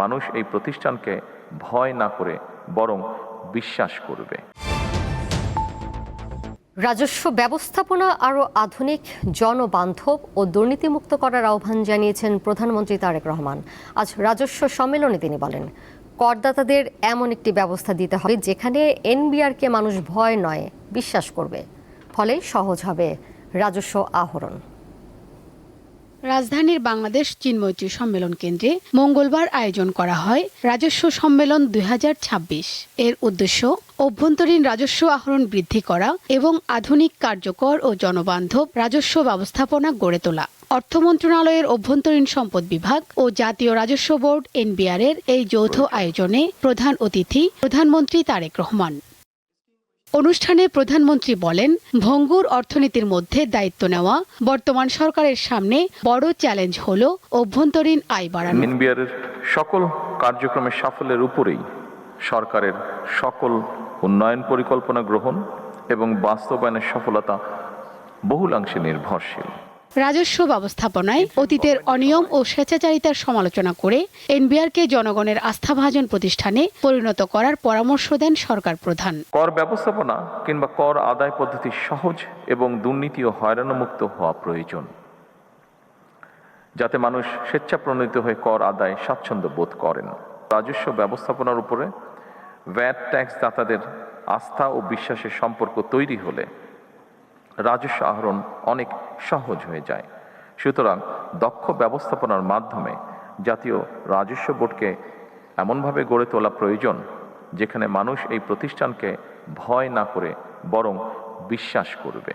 মানুষ এই প্রতিষ্ঠানকে ভয় না করে বরং বিশ্বাস করবে। রাজস্ব ব্যবস্থাপনা আরও আধুনিক, জনবান্ধব ও দুর্নীতিমুক্ত করার আহ্বান জানিয়েছেন প্রধানমন্ত্রী তারেক রহমান। আজ রাজস্ব সম্মেলনে তিনি বলেন, করদাতাদের এমন একটি ব্যবস্থা দিতে হবে যেখানে এনবিআরকে মানুষ ভয় নয় বিশ্বাস করবে, ফলে সহজ হবে রাজস্ব আহরণ। রাজধানীর বাংলাদেশ চীনমৈত্রী সম্মেলন কেন্দ্রে মঙ্গলবার আয়োজন করা হয় রাজস্ব সম্মেলন ২০২৬। এর উদ্দেশ্য অভ্যন্তরীণ রাজস্ব আহরণ বৃদ্ধি করা এবং আধুনিক, কার্যকর ও জনবান্ধব রাজস্ব ব্যবস্থাপনা গড়ে তোলা। অর্থ মন্ত্রণালয়ের অভ্যন্তরীণ সম্পদ বিভাগ ও জাতীয় রাজস্ব বোর্ড এনবিআর এর এই যৌথ আয়োজনে প্রধান অতিথি প্রধানমন্ত্রী তারেক রহমান। অনুষ্ঠানে প্রধানমন্ত্রী বলেন, ভঙ্গুর অর্থনীতির মধ্যে দায়িত্ব নেওয়া বর্তমান সরকারের সামনে বড় চ্যালেঞ্জ হলো অভ্যন্তরীণ আয় বাড়ানো। এনবিআর এর সকল কার্যক্রমের সাফল্যের উপরেই সরকারের সকল উন্নয়ন পরিকল্পনা গ্রহণ এবং বাস্তবায়নের সফলতা বহুলাংশে নির্ভরশীল। রাজস্ব ব্যবস্থাপনায় অতীতের অনিয়ম ও স্বেচ্ছাচারিতার সমালোচনা করে এনবিআরকে জনগণের আস্থাভাজন প্রতিষ্ঠানে পরিণত করার পরামর্শ দেন সরকার প্রধান। কর ব্যবস্থাপনা কিংবা কর আদায় পদ্ধতি সহজ এবং দুর্নীতি ও হয়রানিমুক্ত হওয়া প্রয়োজন, যাতে মানুষ স্বেচ্ছাপ্রণোদিত হয়ে কর আদায় স্বাচ্ছন্দ্য বোধ করেন। রাজস্ব ব্যবস্থাপনার উপরে ভ্যাট ট্যাক্স দাতাদের আস্থা ও বিশ্বাসের সম্পর্ক তৈরি হলে রাজস্ব আহরণ অনেক সহজ হয়ে যায়। সুতরাং দক্ষ ব্যবস্থাপনার মাধ্যমে জাতীয় রাজস্ব বোর্ডকে এমনভাবে গড়ে তোলা প্রয়োজন যেখানে মানুষ এই প্রতিষ্ঠানকে ভয় না করে বরং বিশ্বাস করবে।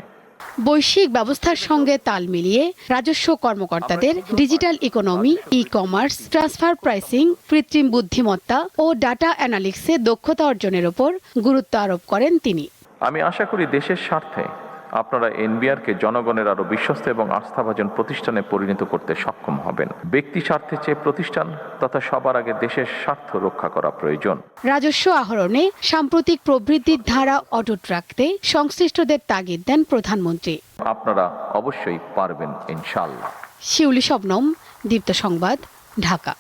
বৈশ্বিক ব্যবস্থার সঙ্গে তাল মিলিয়ে রাজস্ব কর্মকর্তাদের digital economy, e commerce, transfer pricing, কৃত্রিম বুদ্ধিমত্তা ও ডাটা অ্যানালিটিক্সে দক্ষতা অর্জনের উপর গুরুত্ব আরোপ করেন তিনি। আমি আশা করি দেশের স্বার্থে আপনারা এনবিআরকে জনগণের আরো বিশ্বস্ত এবং আস্থাভাজন প্রতিষ্ঠানে পরিণত করতে সক্ষম হবেন। ব্যক্তি স্বার্থের চেয়ে প্রতিষ্ঠান তথা সবার আগে দেশের স্বার্থ রক্ষা করা প্রয়োজন। রাজস্ব আহরণে সাম্প্রতিক প্রবৃদ্ধির ধারা অটুট রাখতে সংশ্লিষ্টদের তাগিদ দেন প্রধানমন্ত্রী। আপনারা অবশ্যই পারবেন ইনশাআল্লাহ। শিউলি শবনম, দীপ্ত সংবাদ, ঢাকা।